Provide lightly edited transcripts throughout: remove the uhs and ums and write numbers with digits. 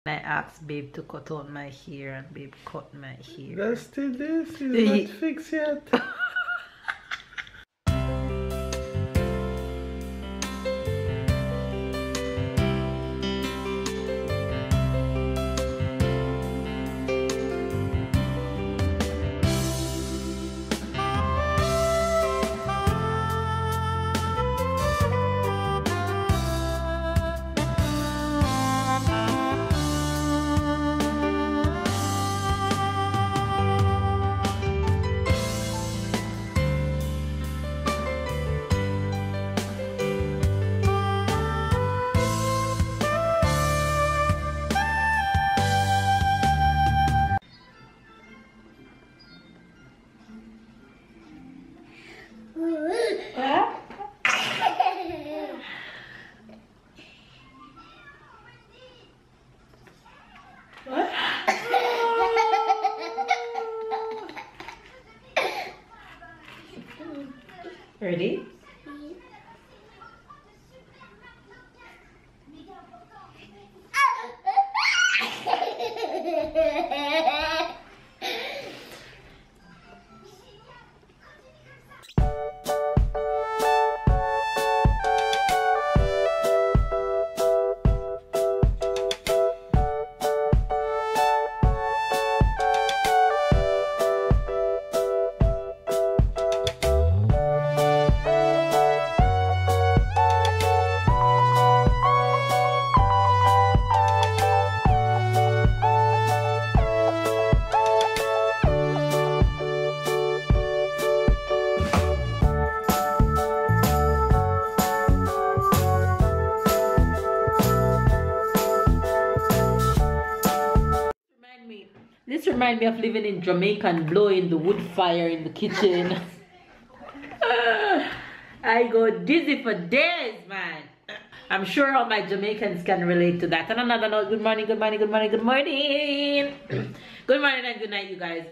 I asked babe to cut out my hair and babe cut my hair. That's still this, it's not fixed yet. Ready? This reminds me of living in Jamaica and blowing the wood fire in the kitchen. I go dizzy for days, man. I'm sure all my Jamaicans can relate to that. And another note, good morning, good morning, good morning, good morning. Good morning and good night, you guys.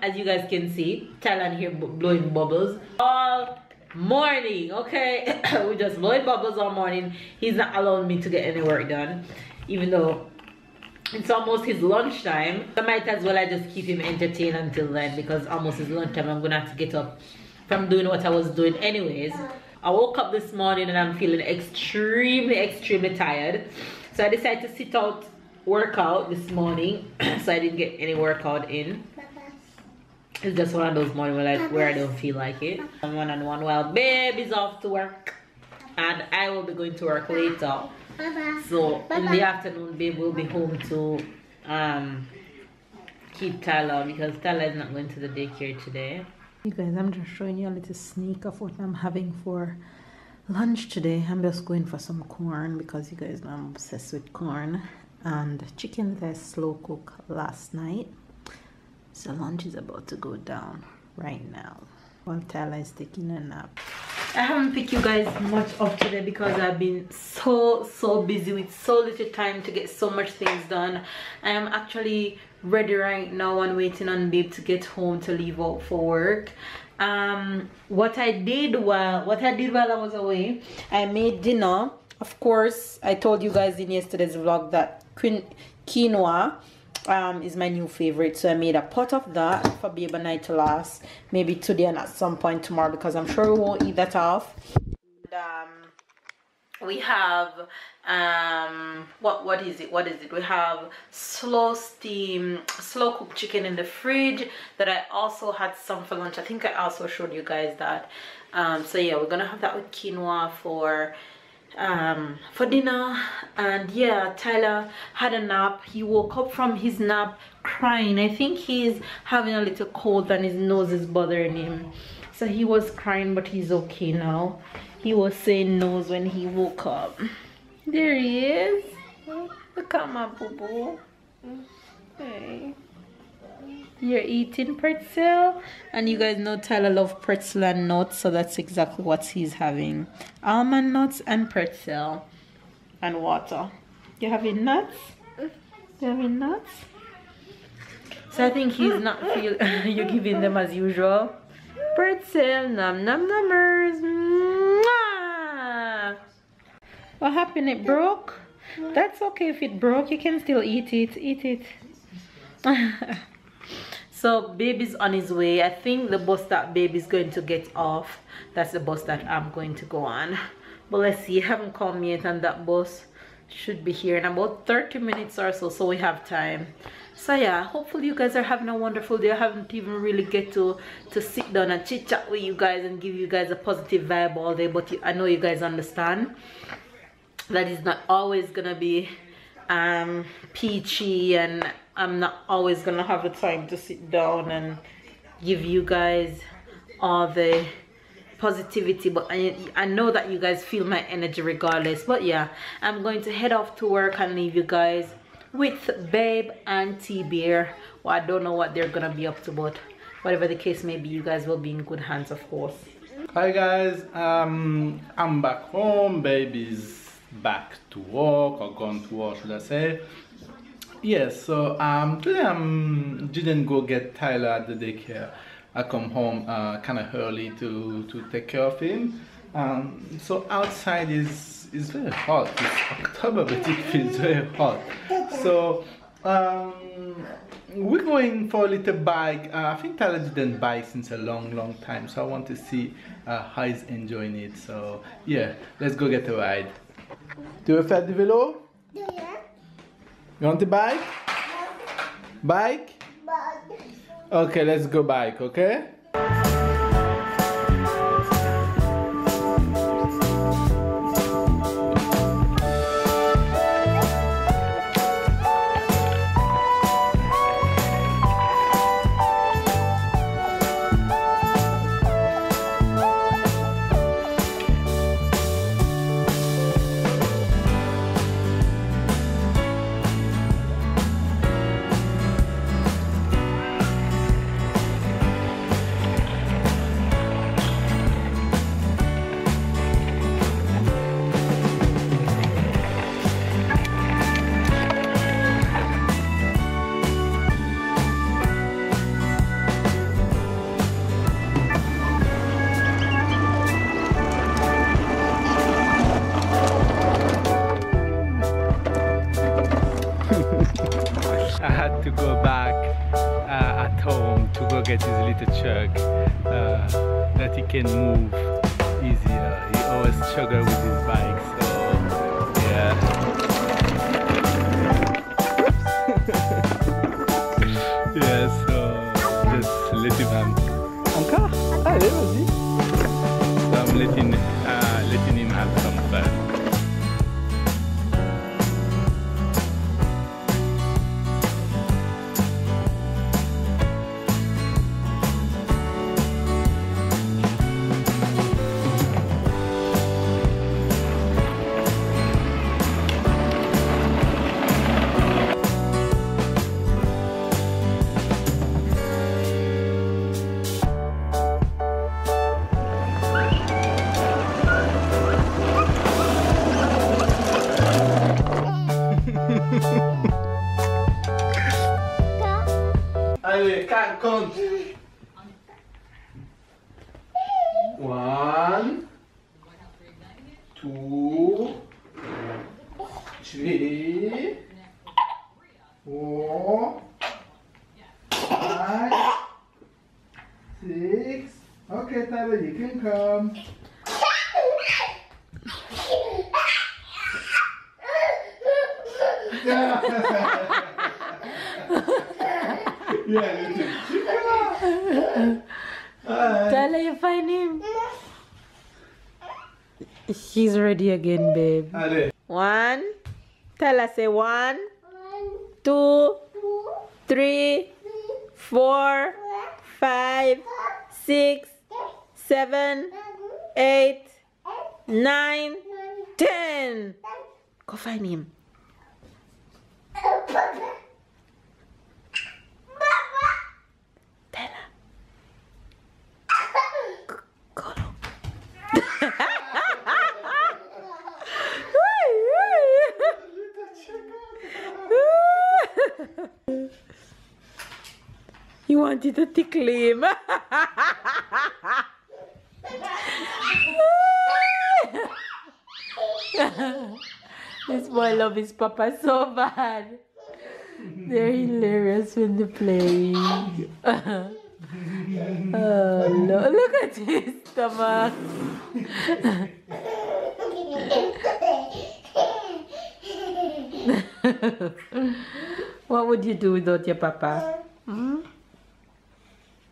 As you guys can see, Thailand here blowing bubbles all morning, okay? We're just blowing bubbles all morning. He's not allowing me to get any work done, even though it's almost his lunchtime. I might as well I just keep him entertained until then, because almost his lunchtime I'm gonna have to get up from doing what I was doing anyways. I woke up this morning and I'm feeling extremely tired, so I decided to sit out workout this morning. So I didn't get any workout in. It's just one of those mornings where I don't feel like it. I'm one-on-one while babe is off to work, and I will be going to work later. So in the afternoon, babe will be home to keep Tyler, because Tyler is not going to the daycare today. You guys, I'm just showing you a little sneak of what I'm having for lunch today. I'm just going for some corn, because you guys know I'm obsessed with corn, and chicken that I slow cooked last night. So lunch is about to go down right now while Tyler is taking a nap. I haven't picked you guys much up today because I've been so busy with so little time to get so much things done. I am actually ready right now and waiting on babe to get home to leave out for work. What I did while I was away, I made dinner. Of course, I told you guys in yesterday's vlog that quinoa is my new favorite, so I made a pot of that for babe and I to last maybe today and at some point tomorrow, because I'm sure we won't eat that off. And, we have what is it, we have slow cooked chicken in the fridge that I also had some for lunch. I think I also showed you guys that. So yeah, we're gonna have that with quinoa for dinner. And yeah, Tyler had a nap. He woke up from his nap crying. I think he's having a little cold and his nose is bothering him, so he was crying, but he's okay now. He was saying nose when he woke up. There he is. Look at my boo-boo. Hey. You're eating pretzel, and you guys know Tyler loves pretzel and nuts, so that's exactly what he's having. Almond nuts and pretzel and water. You having nuts? You having nuts? So I think he's not feel you're giving them as usual. Pretzel, nom nom numbers. What happened? It broke? That's okay. If it broke, you can still eat it. Eat it. So baby's on his way. I think the bus that baby's going to get off, that's the bus that I'm going to go on. But let's see, haven't called me yet, and that bus should be here in about 30 minutes or so, so we have time. So yeah, hopefully you guys are having a wonderful day. I haven't even really get to sit down and chit chat with you guys and give you guys a positive vibe all day, but I know you guys understand that is not always gonna be peachy, and I'm not always gonna have the time to sit down and give you guys all the positivity, but I know that you guys feel my energy regardless. But yeah, I'm going to head off to work and leave you guys with Babe and T-Bear. Well, I don't know what they're gonna be up to, but whatever the case may be, you guys will be in good hands, of course. Hi guys, I'm back home. Baby's back to work, or gone to work, should I say. Yes, so today I didn't go get Tyler at the daycare. I come home kind of early to take care of him. So outside is very hot. It's October, but it feels very hot. So we're going for a little bike. I think Tyler didn't bike since a long time, so I want to see how he's enjoying it. So yeah, let's go get a ride. Tu veux faire du vélo? Yeah. You want to bike? Bike? Okay, let's go bike, okay? I had to go back at home to go get his little truck that he can move easier. He always struggles with his bike, so yeah. Yeah, so just let him encore? Allez, vas-y. So I'm letting him have some fun. Allez, compte. 1, 2, 3, 4, 5, 6. Okay, Tyler, you can come. Yeah, Tyler, you find him? He's ready again, babe. Allez. 1. Tyler, say 1, 2, 3, 4, 5, 6, 7, 8, 9, 10. Go find him. You wanted to tickle him. This boy love his papa so bad. They're hilarious when they're playing. Oh no, look at his stomach. What would you do without your papa? Hmm?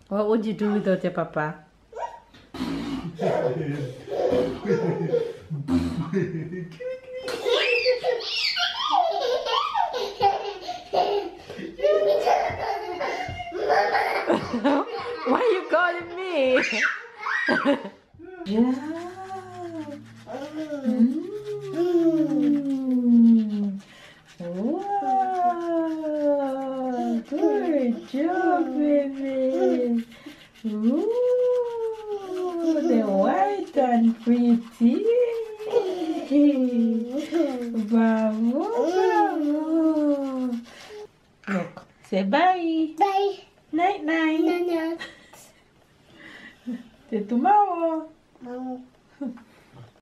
What would you do without your papa? Why are you calling me? Yeah. Wow. Good job, baby. Ooh, they're white and pretty. Bravo, bravo. Look, say bye. Bye. Night, night. Nana. Till tomorrow. Mama.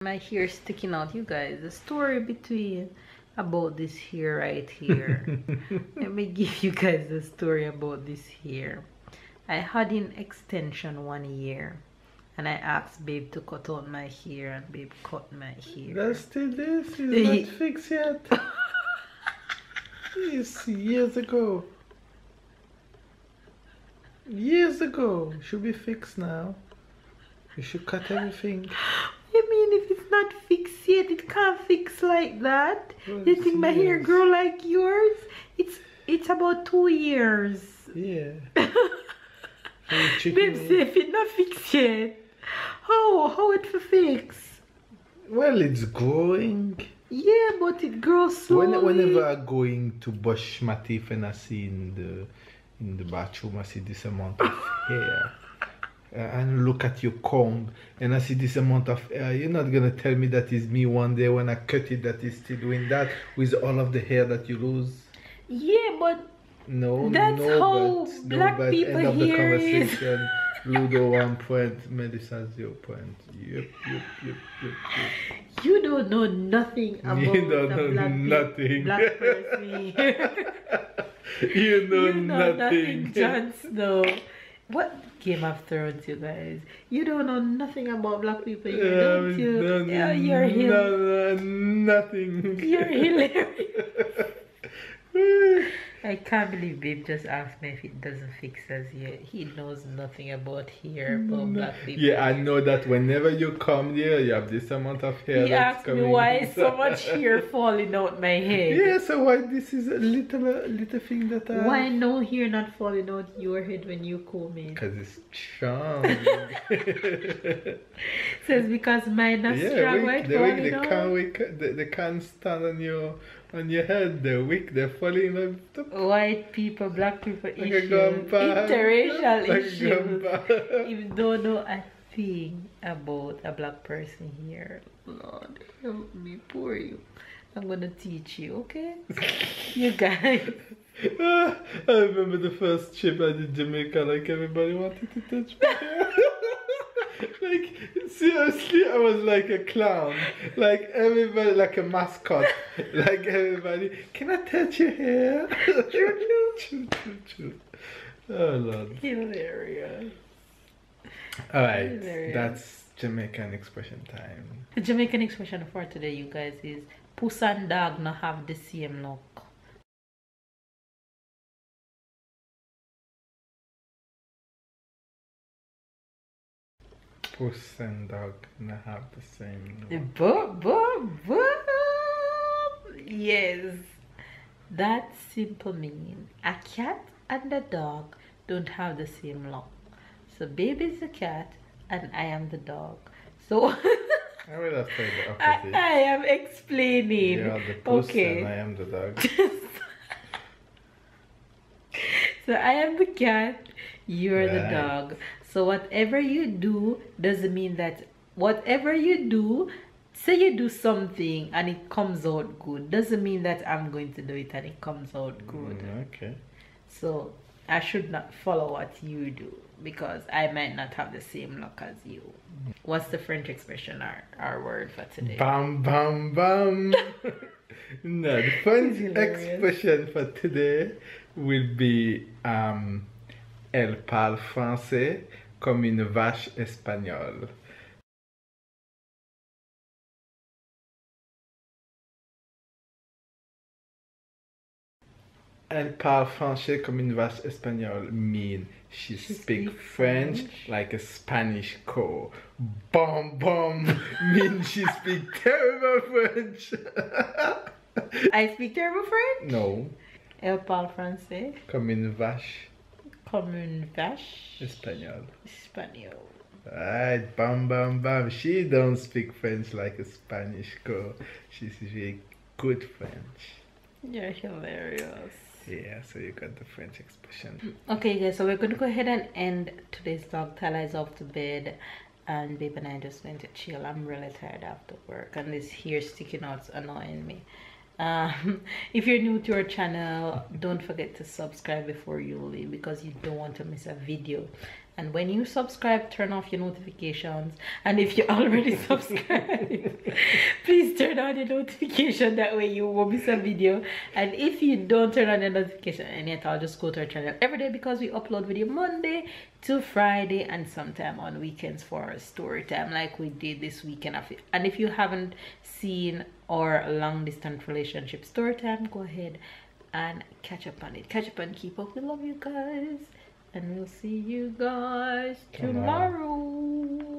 My hair sticking out, you guys. The story about this hair right here. Let me give you guys the story about this hair. I had an extension 1 year, and I asked babe to cut out my hair, and babe cut my hair. That's still this. It's not fixed yet. Yes, years ago. Years ago. Should be fixed now. You should cut everything. I mean, if it's not fixed yet, it can't fix like that. Well, You think my hair yes. grow like yours? It's about 2 years. Yeah. Babe say if it's not fixed yet, how it for fix? Well, it's growing. Yeah, but it grows slowly. Whenever I go into brush my teeth and I see in the bathroom, I see this amount of hair. And look at your comb and I see this amount of hair. You're not gonna tell me that is me one day when I cut it that is still doing that with all of the hair that you lose. Yeah, but No, that's no, how but black people end of the hair is. conversation. Ludo 1 point, Melissa 0 point. Yep. You don't know nothing about You don't the know nothing. black person here. You know nothing, nothing. Jon Snow. What Game of Thrones, you guys? You don't know nothing about black people here, don't you? Yeah, you're nothing. You're hilarious. I can't believe babe just asked me if it doesn't fix us yet. He knows nothing about hair, about black people. Yeah, I know that whenever you come here, you have this amount of hair. He that's asked me coming. why is so much hair falling out my head. Yeah, so why this is a little thing that I... Why no hair not falling out your head when you comb it? Because it's charming. Says because mine not strong white falling out. They can't stand on your head. They're weak. They're falling on top. White people, black people Like a issues, grandpa. interracial Like a issues. grandpa. You don't know a thing about a black person here. Lord, help me, poor you. I'm gonna teach you, okay? You guys. I remember the first trip I did Jamaica. Like everybody wanted to touch my hair. Like seriously, I was like a clown. Like everybody, like a mascot. Like everybody, can I touch your hair? Choo. Oh Lord. Hilarious. Alright, Hilarious. that's Jamaican expression time. The Jamaican expression for today, you guys, is puss and dog not have the same look. Puss and dog not have the same look. Yes, that simple mean a cat and a dog don't have the same look. So baby is the cat and I am the dog. So I would have said the opposite. I am explaining. You are the puss Okay. and I am the dog. So I am the cat, you're the Right. dog. So whatever you do doesn't mean that whatever you do, say you do something and it comes out good, doesn't mean that I'm going to do it and it comes out good. Okay. So I should not follow what you do because I might not have the same luck as you. What's the French expression, our word for today? Bam bam bam. No, the French hilarious. expression for today will be Elle parle français comme une vache espagnole. Elle parle français comme une vache espagnole mean she speak French like a Spanish cow. Bum bum mean she speak terrible French. I speak terrible French? No. Elle parle français Comme une vache comme une vache espagnole. espagnole. Right, bam bam bam. She don't speak French like a Spanish girl. She's very good French. You're hilarious. Yeah, so you got the French expression. Okay guys, so we're going to go ahead and end today's vlog. Tala is off to bed and babe and I just went to chill. I'm really tired after work and this hair sticking out is annoying me. If you're new to our channel, don't forget to subscribe before you leave because you don't want to miss a video. And when you subscribe, turn off your notifications. And if you already subscribed, please turn on your notification. That way you won't miss a video. And if you don't turn on your notification and yet, I'll just go to our channel every day because we upload video Monday to Friday and sometime on weekends for our story time like we did this weekend. And if you haven't seen our long distance relationship story time, go ahead and catch up on it. Catch up and keep up. We love you guys. And we'll see you guys tomorrow.